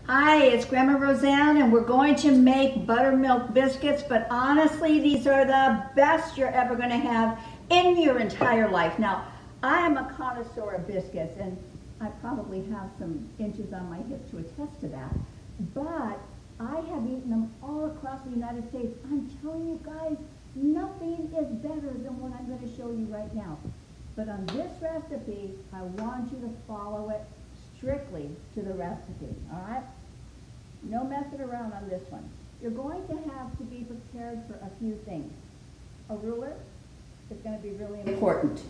Hi, it's Grandma Roseanne, and we're going to make buttermilk biscuits, but honestly, these are the best you're ever going to have in your entire life. Now, I am a connoisseur of biscuits, and I probably have some inches on my hip to attest to that, but I have eaten them all across the United States. I'm telling you guys, nothing is better than what I'm going to show you right now. But on this recipe, I want you to follow it strictly to the recipe, all right? No messing around on this one. You're going to have to be prepared for a few things. A ruler is going to be really important.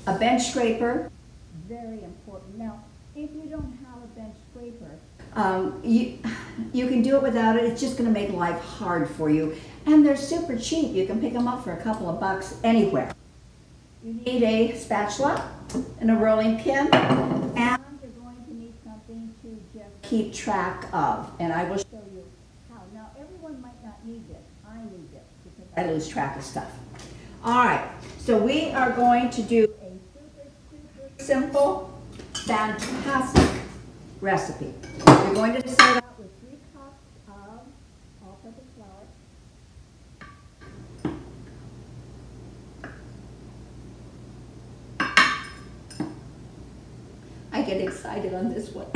A bench scraper, very important. Now, if you don't have a bench scraper, you can do it without it. It's just going to make life hard for you. And they're super cheap. You can pick them up for a couple of bucks anywhere. You need a spatula and a rolling pin, and you're going to need something to just keep track of, and I will show you how. Now, everyone might not need this. I need this because I lose track of stuff. All right, so we are going to do a super simple, fantastic recipe. We're going to start out with 3 cups of all-purpose flour. I get excited on this one.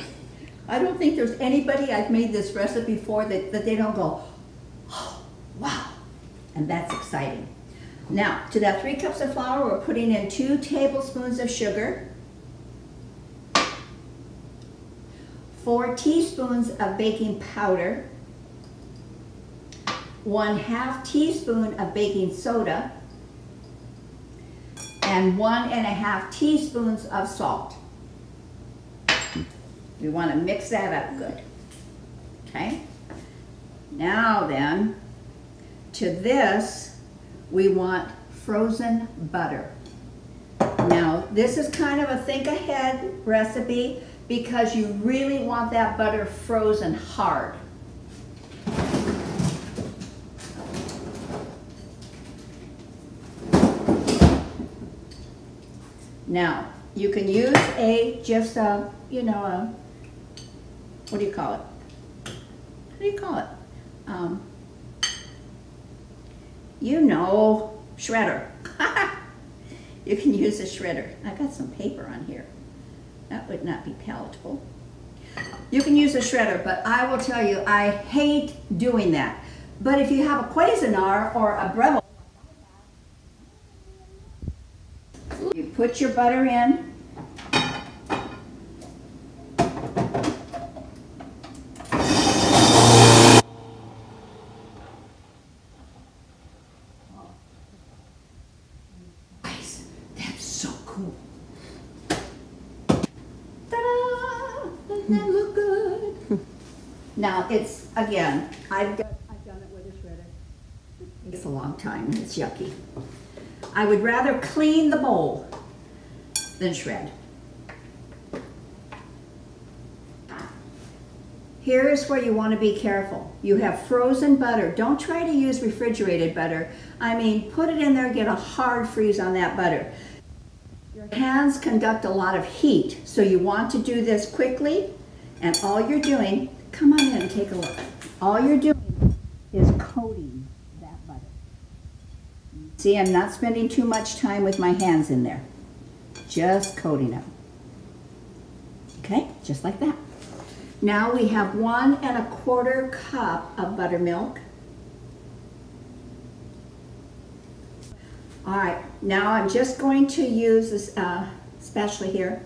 I don't think there's anybody I've made this recipe for that they don't go, oh, wow, and that's exciting. Now, to that 3 cups of flour, we're putting in 2 tablespoons of sugar, 4 teaspoons of baking powder, 1/2 teaspoon of baking soda, and 1½ teaspoons of salt. We want to mix that up good. Okay? Now then, to this, we want frozen butter. Now, this is kind of a think ahead recipe because you really want that butter frozen hard. Now, you can use what do you call it? What do you call it? Shredder. You can use a shredder. I got some paper on here. That would not be palatable. You can use a shredder, but I will tell you, I hate doing that. But if you have a Cuisinart or a Breville, you put your butter in. That look good. Now it's, again, I've done it with a shredder. It takes a long time. It's yucky. I would rather clean the bowl than shred. Here's where you want to be careful. You have frozen butter. Don't try to use refrigerated butter. I mean, put it in there, get a hard freeze on that butter. Your hands conduct a lot of heat, so you want to do this quickly, and all you're doing, come on in and take a look. All you're doing is coating that butter. See, I'm not spending too much time with my hands in there. Just coating them. Okay, just like that. Now we have 1 1/4 cup of buttermilk. All right, now I'm just going to use this spatula here,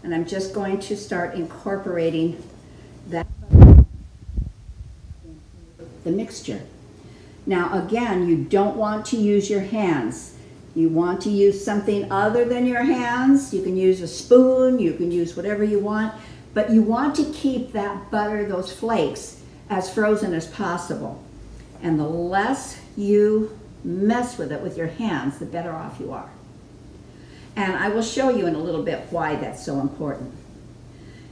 and I'm just going to start incorporating that into the mixture. Now again, you don't want to use your hands. You want to use something other than your hands. You can use a spoon, you can use whatever you want, but you want to keep that butter, those flakes, as frozen as possible. And the less you mess with it with your hands, the better off you are. And I will show you in a little bit why that's so important.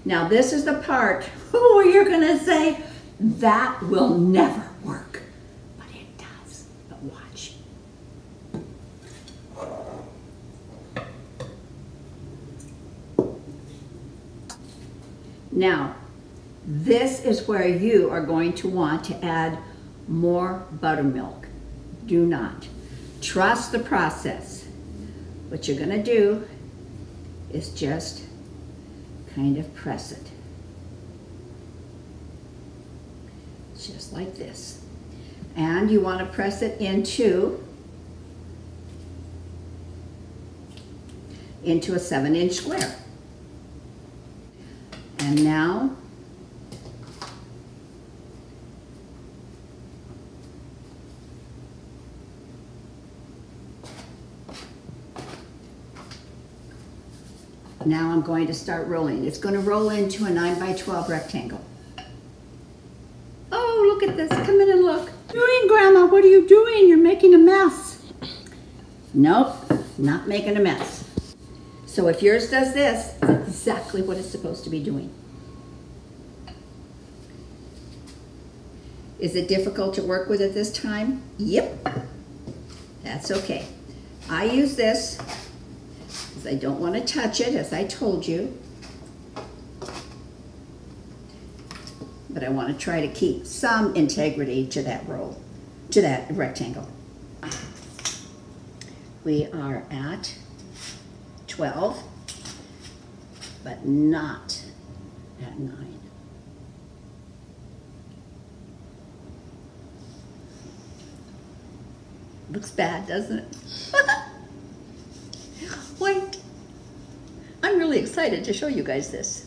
Now this is the part where you're going to say, that will never work. But it does. But watch. Now, This is where you are going to want to add more buttermilk. Do not. Trust the process. What you're going to do is just kind of press it. Just like this. And you want to press it into a 7-inch square. And now I'm going to start rolling. It's going to roll into a 9 by 12 rectangle. Oh, look at this. Come in and look. What are you doing, Grandma? What are you doing? You're making a mess. Nope, not making a mess. So if yours does this, it's exactly what it's supposed to be doing. Is it difficult to work with at this time? Yep, that's okay. I use this because I don't want to touch it, as I told you. But I want to try to keep some integrity to that roll, to that rectangle. We are at 12, but not at 9. Looks bad, doesn't it? Wait, I'm really excited to show you guys this.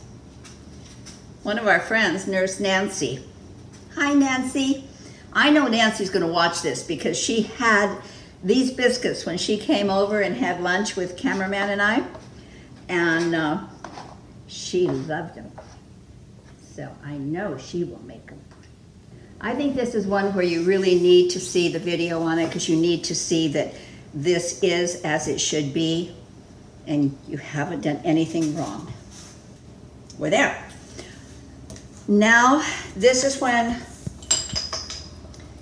One of our friends, Nurse Nancy. Hi, Nancy. I know Nancy's going to watch this because she had these biscuits when she came over and had lunch with cameraman and I, and she loved them. So I know she will make them. I think this is one where you really need to see the video on it because you need to see that this is as it should be and you haven't done anything wrong. We're there. Now, this is when,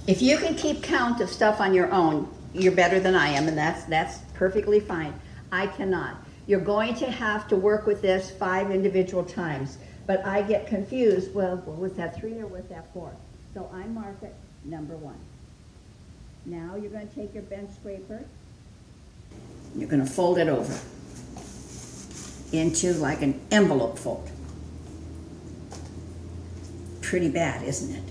if you can keep count of stuff on your own, you're better than I am, and that's perfectly fine. I cannot. You're going to have to work with this 5 individual times, but I get confused. Well, was that 3 or was that 4? So I mark it number 1. Now you're going to take your bench scraper. You're going to fold it over into like an envelope fold. Pretty bad, isn't it?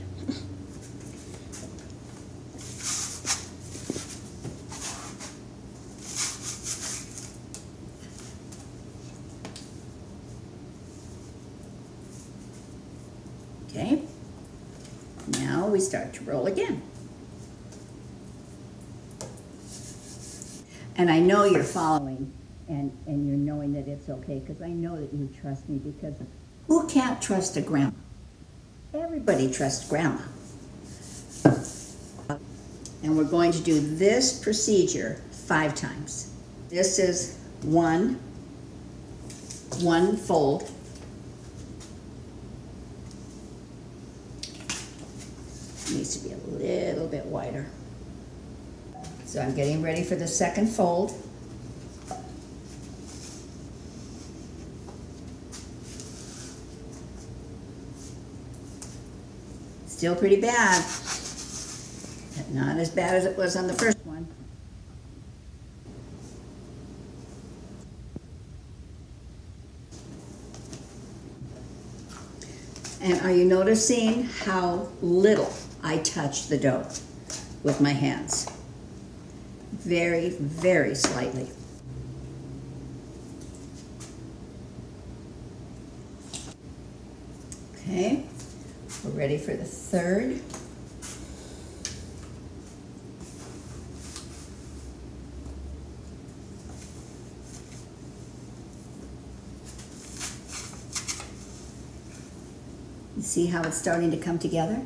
Okay, now we start to roll again. And I know you're following and you're knowing that it's okay because I know that you trust me, because who can't trust a grandma? Everybody trusts Grandma. And we're going to do this procedure 5 times. This is one fold. It needs to be a little bit wider. So I'm getting ready for the second fold. Still pretty bad, but not as bad as it was on the first one. And are you noticing how little I touch the dough with my hands? Very, very slightly. Okay. We're ready for the third. You see how it's starting to come together?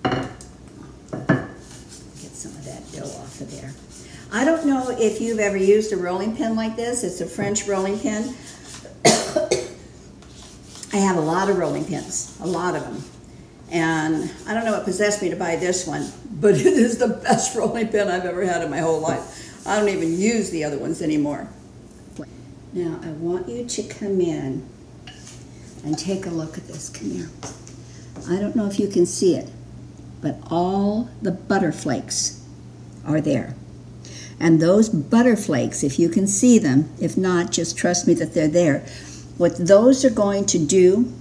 Get some of that dough off of there. I don't know if you've ever used a rolling pin like this. It's a French rolling pin. I have a lot of rolling pins, a lot of them. And I don't know what possessed me to buy this one, but it is the best rolling pin I've ever had in my whole life. I don't even use the other ones anymore. Now I want you to come in and take a look at this. Come here. I don't know if you can see it, but all the butter flakes are there. And those butter flakes, if you can see them, if not, just trust me that they're there. What those are going to do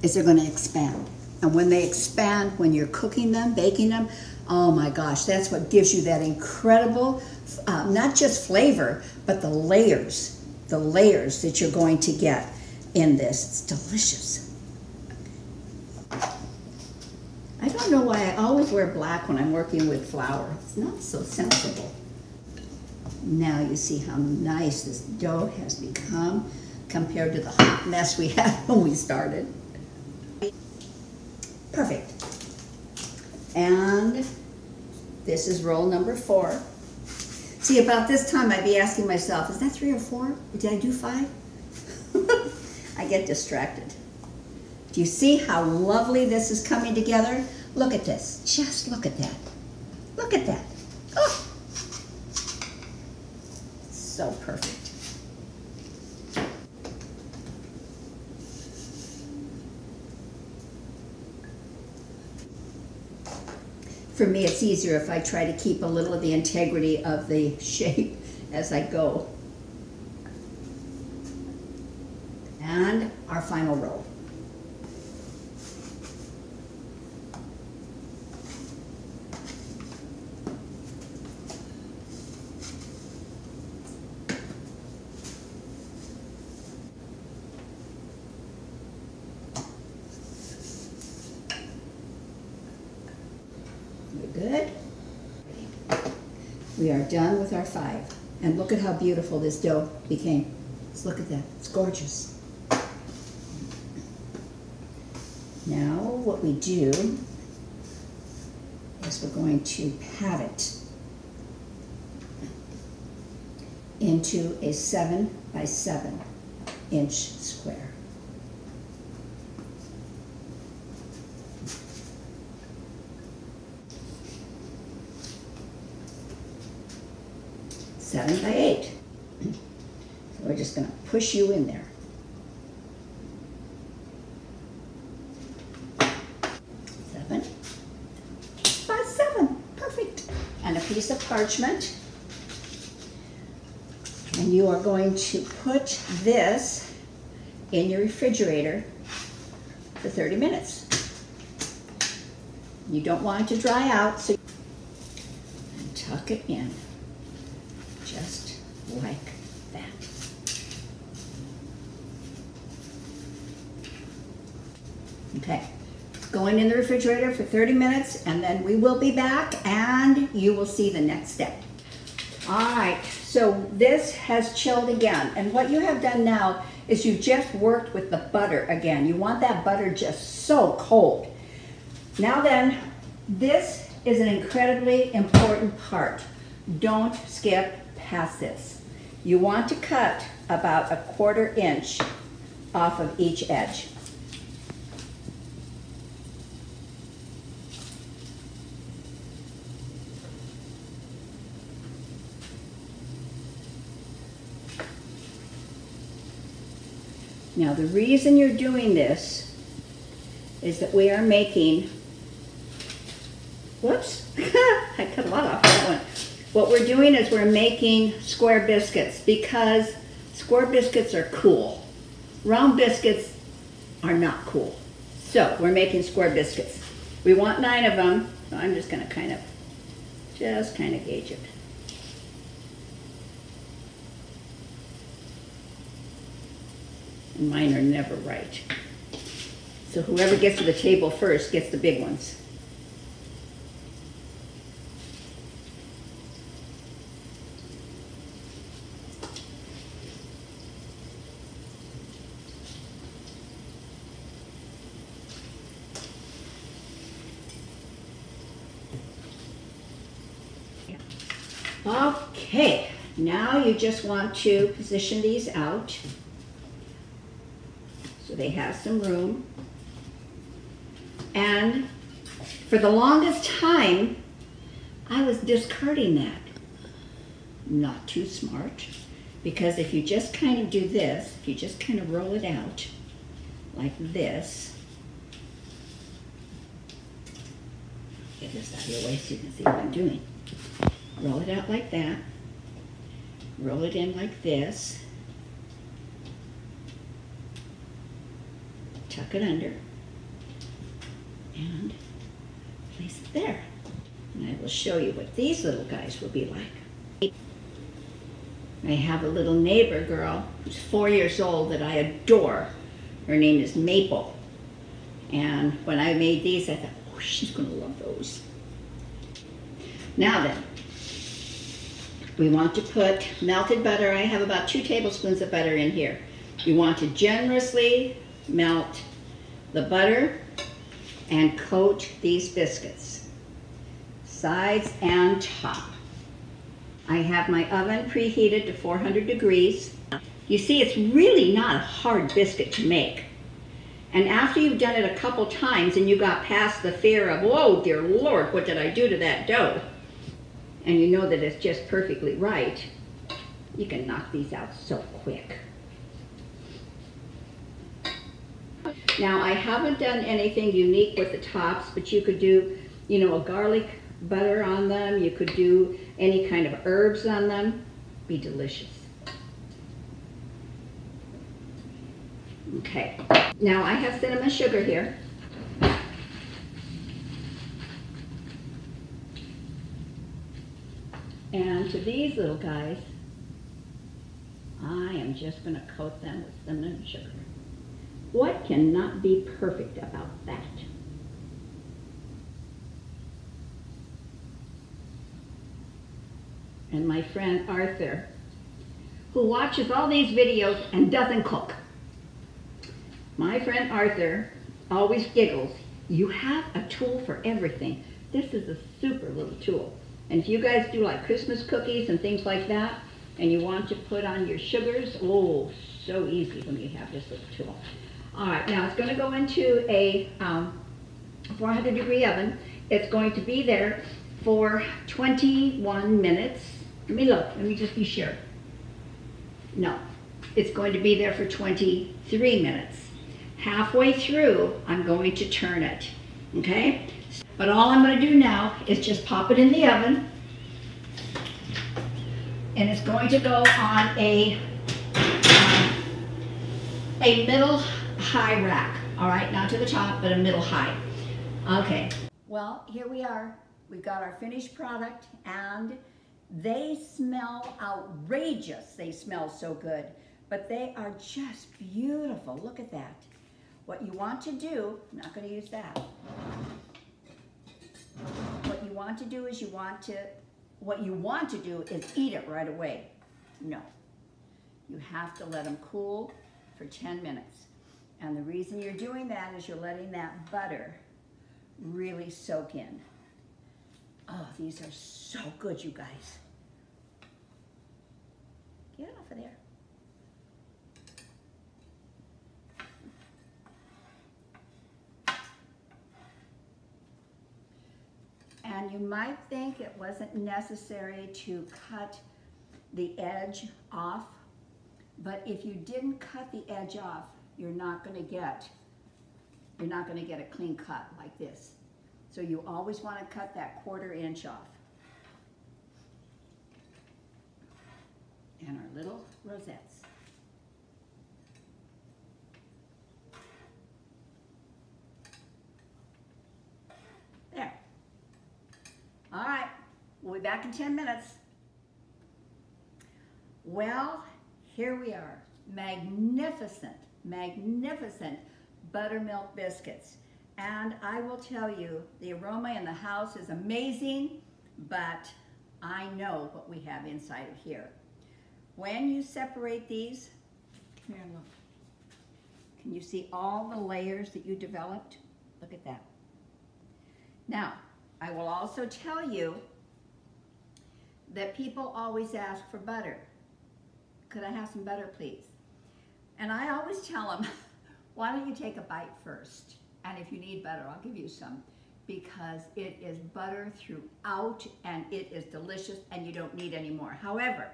is they're going to expand. And when they expand, when you're cooking them, baking them, oh my gosh, that's what gives you that incredible, not just flavor, but the layers that you're going to get in this. It's delicious. I don't know why I always wear black when I'm working with flour. It's not so sensible. Now you see how nice this dough has become compared to the hot mess we had when we started. Perfect. And this is roll number 4. See, about this time I'd be asking myself, is that 3 or 4? Did I do 5? I get distracted. Do you see how lovely this is coming together? Look at this. Just look at that. Look at that. Oh. So perfect. For me, it's easier if I try to keep a little of the integrity of the shape as I go. And our final roll. Good. We are done with our 5. And look at how beautiful this dough became. Let's look at that. It's gorgeous. Now what we do is we're going to pat it into a 7 by 7 inch square. Seven by 8. So we're just going to push you in there. 7 by 7. Perfect. And a piece of parchment. And you are going to put this in your refrigerator for 30 minutes. You don't want it to dry out, so and tuck it in. Just like that. Okay, going in the refrigerator for 30 minutes and then we will be back and you will see the next step. All right, so this has chilled again, and what you have done now is you've just worked with the butter again. You want that butter just so cold. Now then, this is an incredibly important part. Don't skip past this. You want to cut about 1/4 inch off of each edge. Now the reason you're doing this is that we are making, whoops, I cut a lot off that one. What we're doing is we're making square biscuits because square biscuits are cool. Round biscuits are not cool. So we're making square biscuits. We want 9 of them, so I'm just going to kind of gauge it. And mine are never right. So whoever gets to the table first gets the big ones. Okay, now you just want to position these out so they have some room. And For the longest time, I was discarding that. Not too smart, because if you just kind of do this, if you just kind of roll it out like this, get this out of your way so you can see what I'm doing. Roll it out like that, roll it in like this, tuck it under, and place it there. And I will show you what these little guys will be like. I have a little neighbor girl who's 4 years old that I adore. Her name is Maple. And when I made these, I thought, oh, she's gonna love those. Now then, we want to put melted butter. I have about 2 tablespoons of butter in here. You want to generously melt the butter and coat these biscuits, sides and top. I have my oven preheated to 400 degrees. You see, it's really not a hard biscuit to make. And after you've done it a couple times and you got past the fear of, whoa, dear Lord, what did I do to that dough? And you know that it's just perfectly right, you can knock these out so quick. Now, I haven't done anything unique with the tops, but you could do, you know, a garlic butter on them. You could do any kind of herbs on them. Be delicious. Okay, now I have cinnamon sugar here. And to these little guys, I am just going to coat them with cinnamon sugar. What cannot be perfect about that? And my friend Arthur, who watches all these videos and doesn't cook. My friend Arthur always giggles, you have a tool for everything. This is a super little tool. And if you guys do like Christmas cookies and things like that, and you want to put on your sugars, oh, so easy when you have this little tool. All right, now it's going to go into a 400 degree oven. It's going to be there for 21 minutes. Let me look, let me just be sure. No, it's going to be there for 23 minutes. Halfway through, I'm going to turn it, okay? But all I'm going to do now is just pop it in the oven, and it's going to go on a middle high rack, all right? Not to the top, but a middle high. Okay, well, here we are. We've got our finished product, and they smell outrageous. They smell so good, but they are just beautiful. Look at that. What you want to do, I'm not going to use that. What you want to do is what you want to do is eat it right away. No, you have to let them cool for 10 minutes. And the reason you're doing that is you're letting that butter really soak in. Oh, these are so good, you guys. Get off of there. And you might think it wasn't necessary to cut the edge off, but if you didn't cut the edge off, you're not going to get a clean cut like this. So you always want to cut that 1/4 inch off. And our little rosettes. There. All right, we'll be back in 10 minutes. Well, here we are. Magnificent, magnificent buttermilk biscuits. And I will tell you, the aroma in the house is amazing, but I know what we have inside of here. When you separate these, come here and look. Can you see all the layers that you developed? Look at that. Now, I will also tell you that people always ask for butter. Could I have some butter, please? And I always tell them, why don't you take a bite first? And if you need butter, I'll give you some. because it is butter throughout and it is delicious and you don't need any more. However,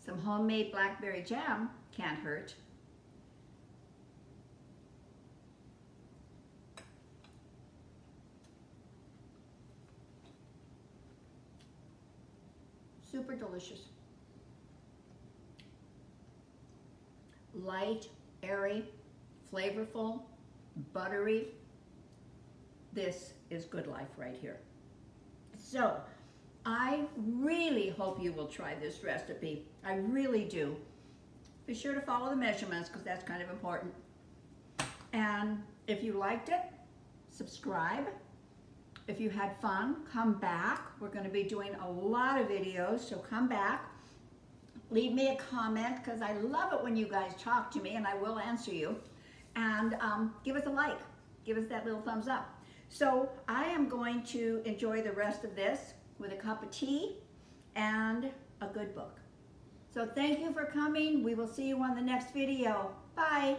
some homemade blackberry jam can't hurt. Super delicious. Light, airy, flavorful, buttery. This is good life right here. So, I really hope you will try this recipe. I really do. Be sure to follow the measurements because that's kind of important. And if you liked it, subscribe. If you had fun, come back. We're going to be doing a lot of videos, so come back. Leave me a comment because I love it when you guys talk to me and I will answer you. And give us a like. Give us that little thumbs up. So I am going to enjoy the rest of this with a cup of tea and a good book. So thank you for coming. We will see you on the next video. Bye.